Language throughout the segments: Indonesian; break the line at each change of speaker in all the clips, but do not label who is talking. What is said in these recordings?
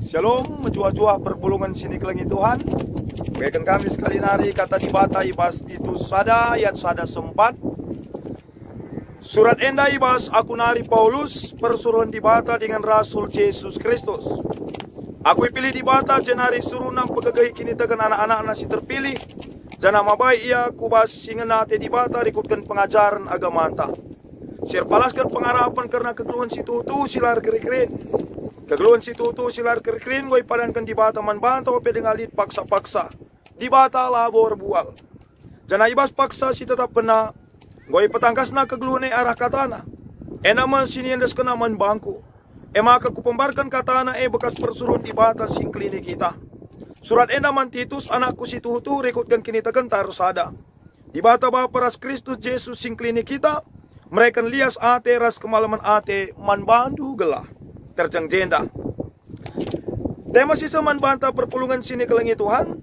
Shalom, menjua-jua perpulungan sini kelengi Tuhan. Baikkan kami sekali nari kata dibata ibas Titus sada ayat sada sempat. Surat enda ibas aku nari Paulus persuruhan dibata dengan Rasul Yesus Kristus. Aku pilih dibata jenari suruh nang pegagahi kini tekan anak-anak nasi terpilih. Jana mabai ia kubas singenate dibata rikutkan pengajaran agama anta. Sir palaskan pengharapan karena kegeluhan situ silar keri-kerin. Kegeluhan situ silar keri-kerin gue padankan dibata man bantau pe dengan lit paksa-paksa. Dibata labor bual. Jana ibas paksa si tetap pena. Gue petangkas na kegeluhan arah katana. Enaman sini endas kena man bangku. Maka ku pembarkan katana bekas persuruhan dibata singklini kita. Surat enaman Titus anakku situ rekutkan kini tekan tarus ada. Dibata bapa ras Kristus Yesus singklini kita. Mereka lias ate ras kemalaman ate man bandu gelah. Terjang jenda. Tema sisa man banta perpulungan sini kelengi Tuhan.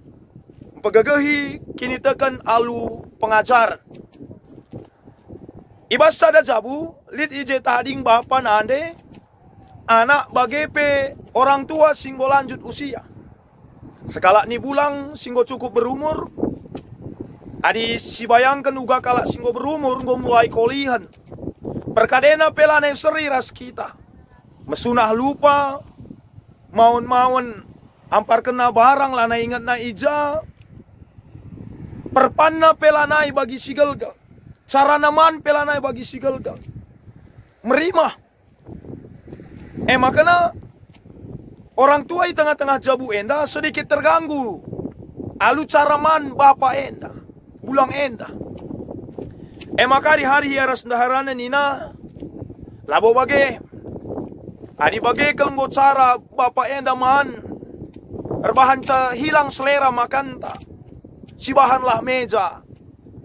Pegagahi kini tekan alu pengajaran. Ibas sada jabu, lit ije tading bapa nande. Anak bagepe orang tua singgo lanjut usia. Sekala ni bulang singgo cukup berumur. Adi si bayangkan uga kalak singgo berumur ngo mulai kolihan. Perkadena pelane seri ras kita. Mesunah lupa. Maun-maun ampar kena barang lana ingat na ija. Perpanna pelanai bagi si gelgal. Cara naman pelanai bagi si gelgal. Merimah. Makanya orang tua di tengah-tengah jabu enda sedikit terganggu. Alu caraman bapak enda. Bulang enda. Maka di hari aras ndaharana nina. Labo bage. Adi bage kelenggo cara bapak enda man. Erbahan ca hilang selera makan ta. Si bahanlah meja.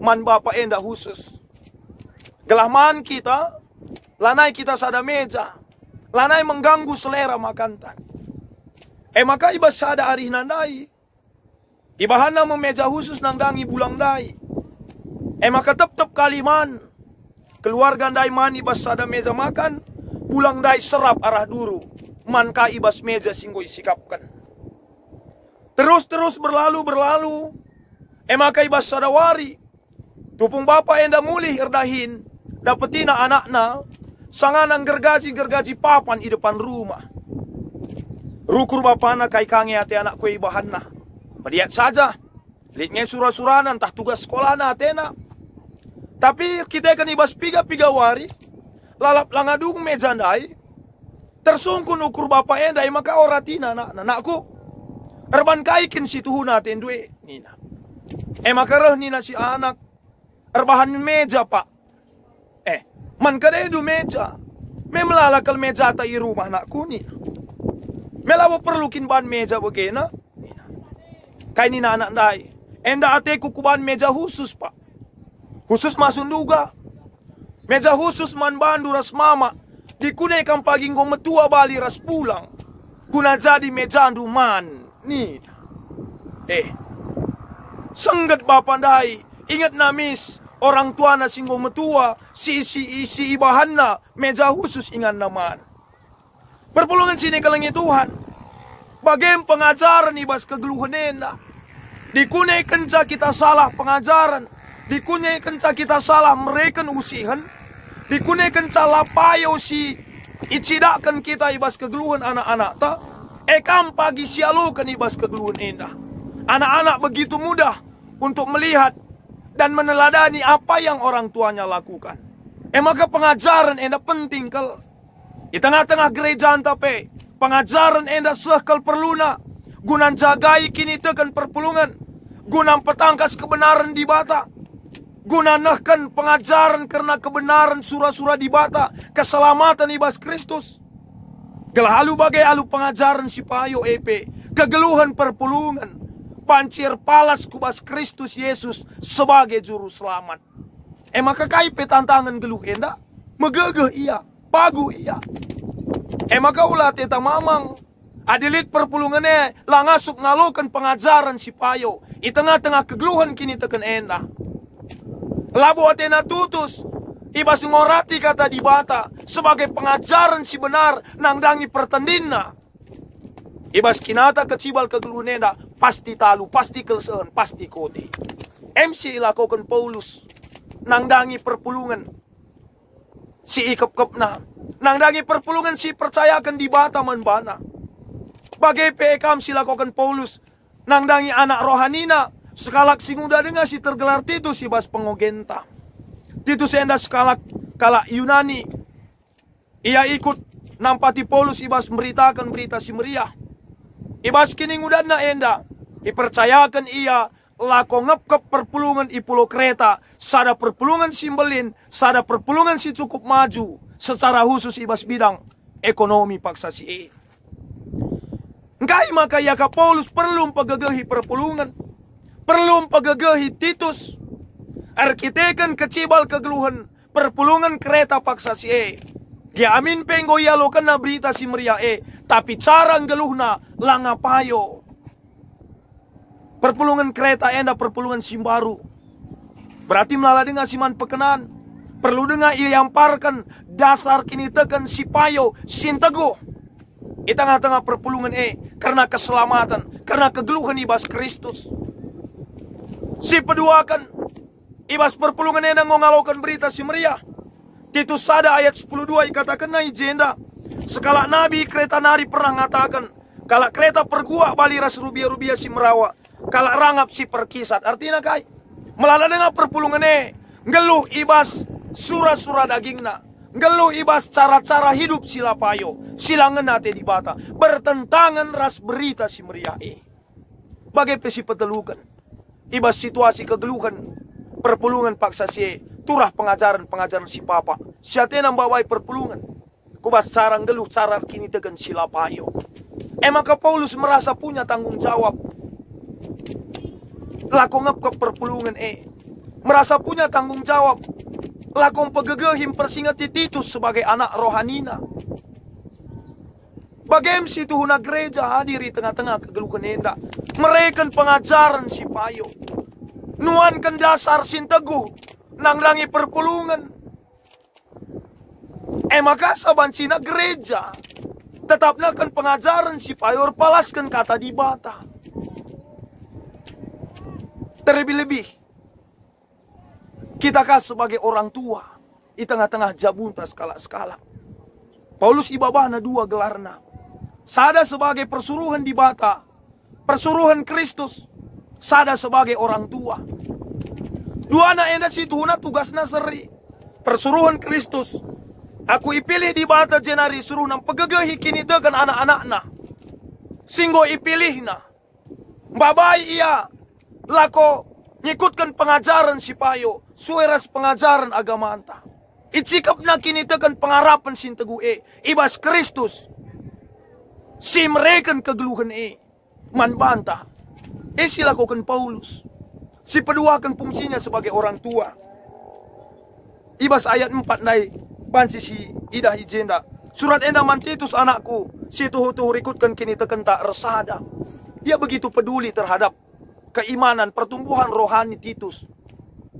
Man bapak enda khusus. Gelah man kita. Lanai kita sada meja. Lanai mengganggu selera makan ta. Maka ibas sada arih nandai. Ibahana memeja khusus nang dangi bulang dai. Maka tep-tep kaliman. Keluarga dai man ibas sada meja makan. Bulang dai serap arah duru. Man ka ibas meja singgo isikapkan. Terus berlalu. Maka ibas sada wari. Tupung bapak enda mulih erdahin. Dapetina anakna. Sanganang gergaji papan di depan rumah. Rukur bapana kai kange ate anak kue ibahanna. Padiat saja. Litnya surah-suranan entah tugas sekolah na atena. Tapi kita akan ibas piga wari. Lalap langadung meja ndai. Tersungkun ukur bapak endai maka oratina anakku. Erban kaikin si tuhuna tendue nina. Maka reh nina si anak. Erbahan meja pak. Man kadedu meja. Memelalakal meja ta i rumah anakku nina. Melabo perlukin ban meja begena. Kay ni anak dai. Enda ate kukuban meja khusus pak. Khusus masunduga. Meja khusus man bandu ras mama. Dikunai kang pagi ngong metua bali ras pulang. Kuna jadi meja andu man. Ni. Sengget bapak dai. Ingat namis. Orang tua na singgo metua. Si ibahanna. Meja khusus ingat naman. Perpulungan sini kelengi Tuhan. Bagaimana pengajaran ibas kegeluhan enda. Dikunai kenca kita salah pengajaran. Dikunai kenca kita salah mereken usihan. Dikunai kenca lapayo si icidakan kita ibas kegeluhan anak-anak ta. Ekam pagi sialukan ibas kegeluhan enda. Anak-anak begitu mudah untuk melihat dan meneladani apa yang orang tuanya lakukan. Maka pengajaran enda penting kal. Di tengah-tengah gereja antape, pengajaran enda sekal perluna. Gunan jagai kini tekan perpulungan. Gunan petangkas kebenaran di bata. Gunan nahkan pengajaran karena kebenaran surah-surah di bata. Keselamatan ibas Kristus. Gelah alu bagai alu pengajaran si payo epe. Kegeluhan perpulungan. Pancir palas kubas Kristus Yesus sebagai juru selamat. Maka kaipe tantangan geluh enda. Megegeh iya. Pagu iya. Maka ulah teta mamang. Adilit perpulungannya langasuk ngalukan pengajaran si payo. I tengah-tengah kegeluhan kini teken enda. Labu atena tutus. Ibas ngorati kata di bata. Sebagai pengajaran si benar. Nangdangi pertandinna. Ibas kinata kecibal kegeluhan enda, pasti talu, pasti kelsehan, pasti kote. MC ilakokan Paulus, nangdangi perpulungan, si ikep-kep na. Nangdangi perpulungan si percayakan di bata manbana. Bagai pekam silakokan Paulus, nangdangi anak rohanina, sekalak si muda dengar si tergelar Titus ibas pengogenta. Titus enda sekalak kalak Yunani. Ia ikut nampati Paulus ibas memberitakan berita si meriah. Ibas kini ngudana enda, dipercayakan ia lako ngep perpulungan i Pulau Kreta, sada perpulungan simbelin, sada perpulungan si cukup maju, secara khusus ibas bidang ekonomi paksa si e. Ngai maka yaka Paulus perlu pagagahi perpulungan, perlu pagagahi Titus, arkitekan kecibal kegeluhan perpulungan Kreta paksa si e. Dia amin penggo yalo kena berita si meriah e, tapi cara ngeluhna langapayo. Perpulungan Kreta enda perpulungan simbaru. Berarti melala dengan siman pekenan. Perlu dengar ia yamparkan dasar kini tekan si payo sinteguh. Di tengah-tengah perpulungan karena keselamatan, karena kegeluhan ibas Kristus. Si peduakan ibas perpulungan enda ngalakukan berita si meriah. Titus sada ayat 10:2 ikatakan na ijenda. Sekala nabi Kreta nari pernah ngatakan, kala Kreta pergua bali ras rubia-rubia si merawa, kala rangap si perkisat. Artinya kai, melala dengan perpulungan ngeluh ibas surah-surah dagingna, ngeluh ibas cara-cara hidup sila payo, sila ngenate di bata, bertentangan ras berita si meriah Bagai pesi petelukan, ibas situasi kegeluhan, perpulungan paksa si turah pengajaran si papa. Siatena bawai perpulungan. Kubas cara ngeluh cara kini tegan sila payo. Maka Paulus merasa punya tanggung jawab. Lakong ke perpulungan merasa punya tanggung jawab. Lakong pegegehim persingati Titus sebagai anak rohanina. Bagaim si tuhuna gereja hadir di tengah-tengah kegeluhan enda. Mereka pengajaran si payo. Nuankan dasar sinteguh. Nanglangi perpulungan. Maka saban Cina gereja tetapnya kan pengajaran si payor palaskan kata di bata. Terlebih-lebih kita sebagai orang tua di tengah-tengah jabunta skala-skala. Paulus ibabahna dua gelarna. Sada sebagai persuruhan di bata, persuruhan Kristus. Sada sebagai orang tua. Dua anak enda situ huna tugasna seri. Persuruhan Kristus. Aku ipilih di bata jenari suruh nam pegegehi kini tekan anak-anakna. Singgo ipilihna. Babai ia lako ngikutkan pengajaran si payo. Sueras pengajaran agama anta. Icikapna kini tekan pengarapan sintegu ibas Kristus. Si mereka kegeluhan man bantah. Silakukan Paulus. Si peduakan fungsinya sebagai orang tua. Ibas ayat 4 nai bansi si idah ijenda. Surat enda man Titus anakku, si tuhu-tuhu rikutkan kini teken tak resada. Ia begitu peduli terhadap keimanan, pertumbuhan rohani Titus.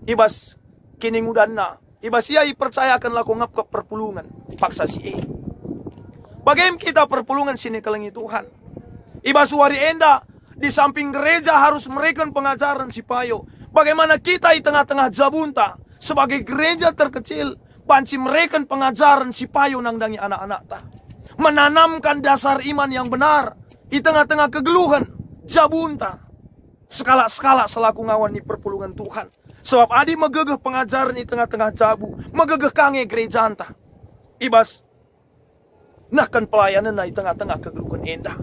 Ibas kini ngudanna. Ibas ia percayakan laku ngap ke perpulungan. Paksa si Bagaimana kita perpulungan sini kelengi Tuhan. Ibas wari enda. Di samping gereja harus memberikan pengajaran si payo. Bagaimana kita di tengah-tengah jabunta sebagai gereja terkecil panci memberikan pengajaran si payo nangdangi anak-anak ta. Menanamkan dasar iman yang benar di tengah-tengah kegeluhan jabunta. Skala-skala selaku ngawan di perpulungan Tuhan. Sebab adi megegeh pengajaran di tengah-tengah jabu, megegeh kange gereja anta. Ibas nahkan pelayanan di tengah-tengah kegeluhan endah.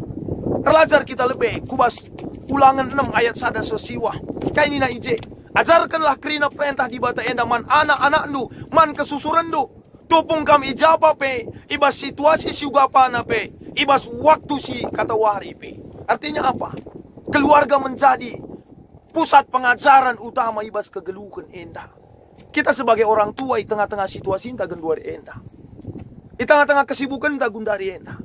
Terlajar kita lebih. Kubas ulangan 6 ayat sada sesiwa. Kayak ini na ije. Ajarkanlah kerina perintah di bata enda man anak-anak ndu. Man kesusuran ndu. Tupung kam ijapa pe. Ibas situasi si ugapana pe. Ibas waktu si kata wari pe. Artinya apa? Keluarga menjadi pusat pengajaran utama ibas kegeluhan enda. Kita sebagai orang tua di tengah-tengah situasi inta genduari enda. Di tengah-tengah kesibukan inta gundari enda.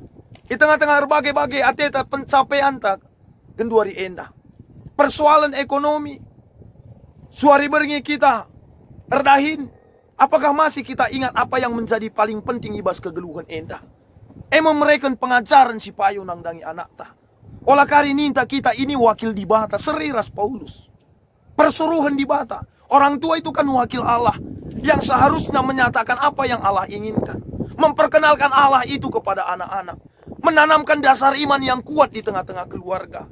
Di tengah-tengah berbagai-bagai ateta pencapaian tak genduari enda. Persoalan ekonomi. Suari beringi kita erdahin. Apakah masih kita ingat apa yang menjadi paling penting ibas kegeluhan enda? Memberikan pengajaran si payo nangdangi anak ta. Olah kari ninta kita ini wakil di bata, seriras Paulus. Persuruhan di bata. Orang tua itu kan wakil Allah yang seharusnya menyatakan apa yang Allah inginkan. Memperkenalkan Allah itu kepada anak-anak. Menanamkan dasar iman yang kuat di tengah-tengah keluarga.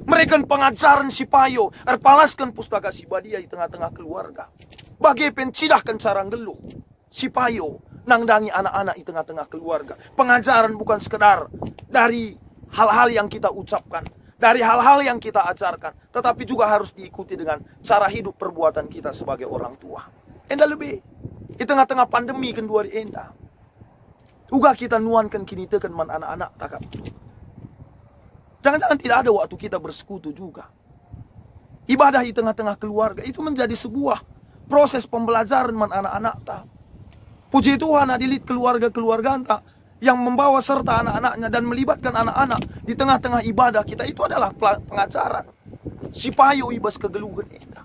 Mereka pengajaran si payo, erpalaskan pustaka si badia di tengah-tengah keluarga. Bagi pencidahkan cara ngeluh. Si payo, nangdangi anak-anak di tengah-tengah keluarga. Pengajaran bukan sekedar dari hal-hal yang kita ucapkan, dari hal-hal yang kita ajarkan, tetapi juga harus diikuti dengan cara hidup perbuatan kita sebagai orang tua. Enda lebih di tengah-tengah pandemi kedua di enda. Uga kita nuankan kini tekan man anak-anak takap. Jangan-jangan tidak ada waktu kita bersekutu juga. Ibadah di tengah-tengah keluarga itu menjadi sebuah proses pembelajaran man anak-anak tak. Puji Tuhan adilit keluarga-keluarga tak yang membawa serta anak-anaknya dan melibatkan anak-anak di tengah-tengah ibadah kita, itu adalah pengajaran. Si payo ibas kegeluhan enda.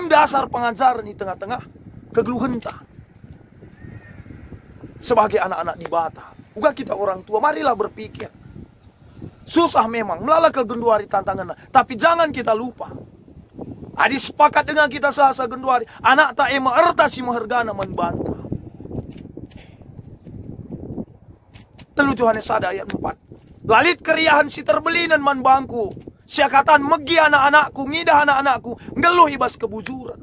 Dasar pengajaran di tengah-tengah kegeluhan ta. Sebagai anak-anak di bata, juga kita orang tua, marilah berpikir. Susah memang, melala kegenduari tantangan, tapi jangan kita lupa. Adi sepakat dengan kita sasa genduari, anak tak ema erta si mahergana membantah. Telu Yohanes 1 ayat 4. Lalit keriahan si terbelinan man bangku. Siakatan megi anak-anakku, ngidah anak-anakku, ngeluh ibas kebujuran.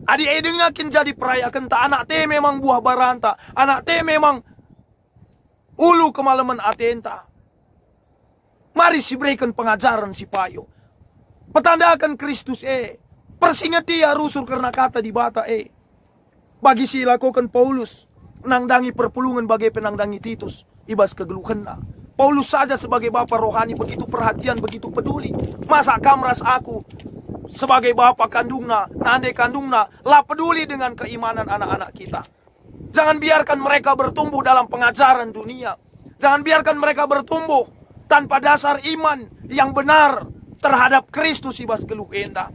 Adi dengakin jadi perayakan ta, anak te memang buah baranta, anak te memang ulu kemalaman atenta. Mari si berikan pengajaran si payo. Petandakan Kristus persingati ya rusur karena kata di bata Bagi si lakukan Paulus, nangdangi perpulungan bagi penangdangi Titus. Ibas kegeluhan na. Paulus saja sebagai bapak rohani begitu perhatian, begitu peduli. Masa kamras aku sebagai bapak kandungna, nande kandungna, lah peduli dengan keimanan anak-anak kita. Jangan biarkan mereka bertumbuh dalam pengajaran dunia. Jangan biarkan mereka bertumbuh tanpa dasar iman yang benar terhadap Kristus ibas keluh enda.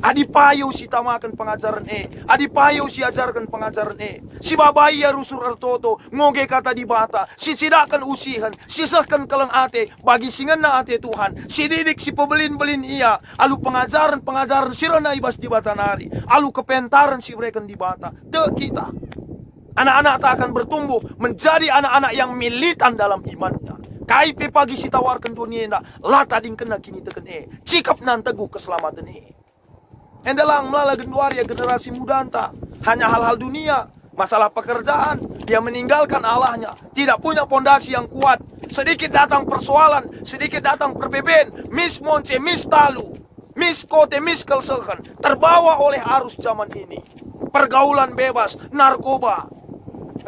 Adi payo si tamakan pengajaran adi payo si ajarkan pengajaran si babai ya rusur ertoto ngoge kata di bata, si sidakan usihan, si sahkan kelang ate bagi singan na ate Tuhan, si didik si pebelin-belin iya, alu pengajaran sirona ibas di bata nari, alu kepentaran si mereka di bata. Kita anak-anak tak akan bertumbuh menjadi anak-anak yang militan dalam imannya. Kaipe pagi si tawarkan dunia na lata ding kena kini teken cikap nan teguh keselamatan Endalang melala genduaria generasi muda anta hanya hal-hal dunia, masalah pekerjaan, dia meninggalkan Allahnya, tidak punya pondasi yang kuat. Sedikit datang persoalan, sedikit datang perbeben, mis monce, mis talu, mis kote, mis kelsehan, terbawa oleh arus zaman ini. Pergaulan bebas, narkoba,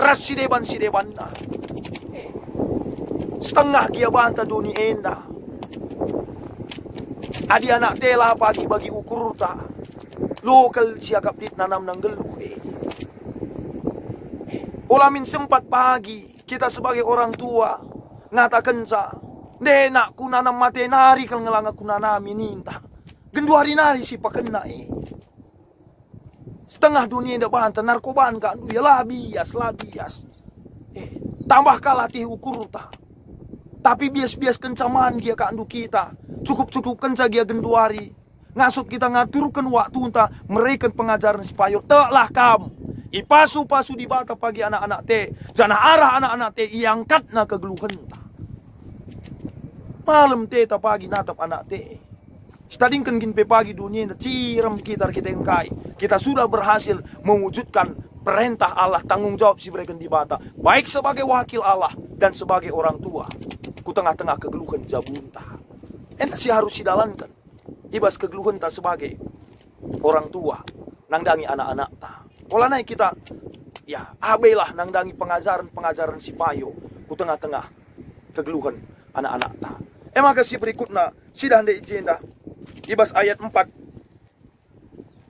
ras sideban nah. Setengah gia banta dunia enda. Adi anak tela pagi bagi ukur ta. Lokal siakap dit nanam nang geluh Olamin sempat pagi kita sebagai orang tua ngatakan sa nak ku nanam mate nari kal ngelanga ku nanami ninta genduari nari si pakena setengah dunia ndak banta narkobaan kan ya labias tambah kalah tih ukur ta tapi bias kencaman dia kandu kita cukup kenca dia genduari ngasup kita ngaturkan waktu unta mereka pengajaran sepayo telah kamu ipasu-pasu di bata pagi anak-anak te jana arah anak-anak te iangkat na kegeluhan ta malam te ta pagi natap anak te stadingkan gin pe pagi dunia ciram kita yang kai kita sudah berhasil mewujudkan perintah Allah, tanggung jawab si mereka di bata baik sebagai wakil Allah dan sebagai orang tua ku tengah-tengah kegeluhan jabunta enta si harus sidalankan ibas kegeluhan ta sebagai orang tua nangdangi anak-anak ta. Olah naik kita ya abelah nangdangi pengajaran si payo ku tengah-tengah kegeluhan anak-anak ta. Maka si berikutnya sidah hande ijenda ibas ayat 4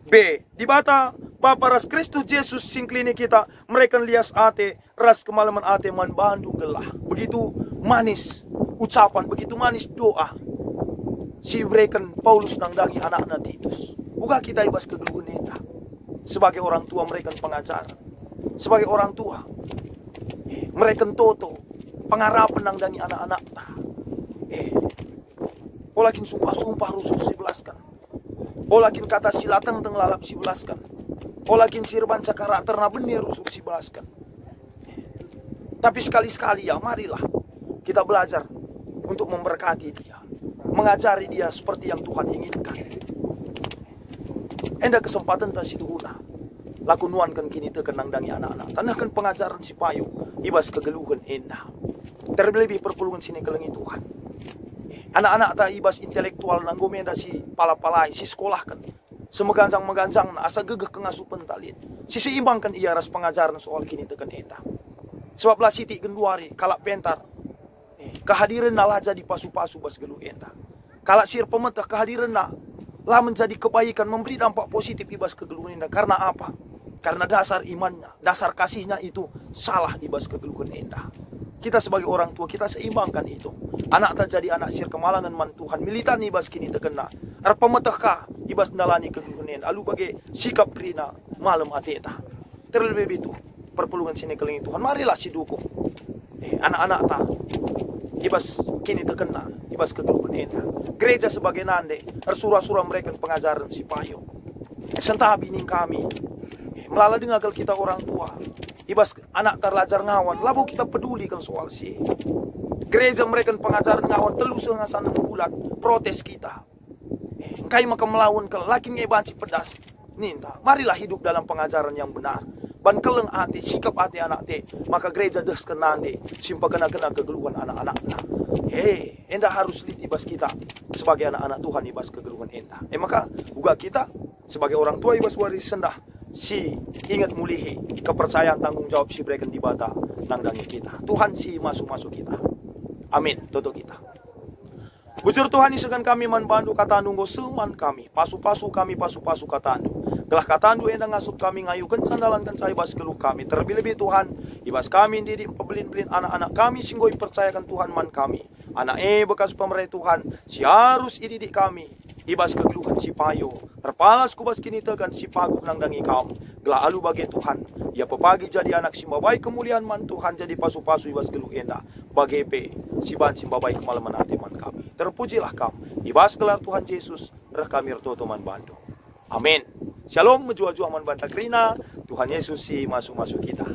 B di bata Bapa ras Kristus Yesus singklini kita mereka lias ate ras kemalaman ate man bandu gelah begitu manis ucapan begitu manis doa si breken Paulus nangdangi anak-anak Titus. Buka kita ibas kegeluhan eta. Sebagai orang tua mereka pengajar. Sebagai orang tua mereka toto pengharapan nangdangi anak-anak ta. Olakin sumpah-sumpah rusuh si belaskan. Olakin kata silatang teng lalap si belaskan. Olakin sirban karakter na benih rusuh si belaskan. Tapi sekali-sekali ya marilah kita belajar untuk memberkati dia, mengajari dia seperti yang Tuhan inginkan. Enda kesempatan tak situ guna. Laku nuankan kini tekenang dangi anak-anak. Tanahkan pengajaran si payu. Ibas kegeluhan endah. Terlebih perpulungan sini kelengi Tuhan. Anak-anak tak ibas intelektual nanggomenda si palapalai, si sekolah kan. Semeganjang-meganjang na asa gegeh kengasupan talin. Si seimbangkan ia ras pengajaran soal kini teken endah. Sebab lah siti genduari, kalak pentar. Kehadiran na lah jadi pasu-pasu bas gelu endah. Kalak sir pemetah kehadiran na lah menjadi kebaikan, memberi dampak positif ibas kegeluhan endah. Karena apa? Karena dasar imannya, dasar kasihnya itu salah ibas kegeluhan endah. Kita sebagai orang tua, kita seimbangkan itu. Anak tak jadi anak sir kemalangan man Tuhan. Militan ibas kini terkena. Ar pemetah kah ibas nalani kegeluhan endah. Lalu bagai sikap krina malam ateta. Terlebih itu, perpulungan sini kelingi Tuhan. Marilah si dukung. Anak-anak tak ibas kini terkena, ibas kegeluhan endah. Gereja sebagai nande, surah-surah mereka pengajaran si payo. Sentah bining kami, melala dengar kita orang tua. Ibas anak terlajar ngawan, labu kita peduli kan soal si. Gereja mereka pengajaran ngawan, telus ngasan bulan, protes kita. Engkai maka melawan ke laki ngebanci pedas. Ninta, marilah hidup dalam pengajaran yang benar. Ban keleng hati, sikap hati anak te, maka gereja des kenande, simpa kena kegeluhan anak-anak. Endah harus lihat ibas kita sebagai anak-anak Tuhan ibas kegeluhan endah. Maka juga kita sebagai orang tua ibas waris sendah si ingat mulihi kepercayaan tanggung jawab si berikan di bata nangdangi kita. Tuhan si masuk kita. Amin. Toto kita. Bujur Tuhan isekan kami man bandu katandu go seman kami, pasu-pasu kami pasu-pasu katandu. Gelah katandu endang ngasup kami ngayukan sandalan kan saya ibas geluh kami. Terlebih Tuhan, ibas kami didik pebelin-belin anak-anak kami singgoi percayakan Tuhan man kami. Anak bekas pemerintah Tuhan, si harus ididik kami. Ibas kegeluhan si payo, terpalas kubas kini tekan si pagu nangdangi kaum. Gelah alu bagi Tuhan, ia pepagi jadi anak si babai kemuliaan man Tuhan jadi pasu-pasu ibas geluh endah. Bagi si ban si babai kemalaman hati man kami. Terpujilah kamu, ibas gelar Tuhan Yesus, reh kami retoto man bandu. Amin. Shalom, menjua-jua man bantakrina, Tuhan Yesus si masuk-masuk kita.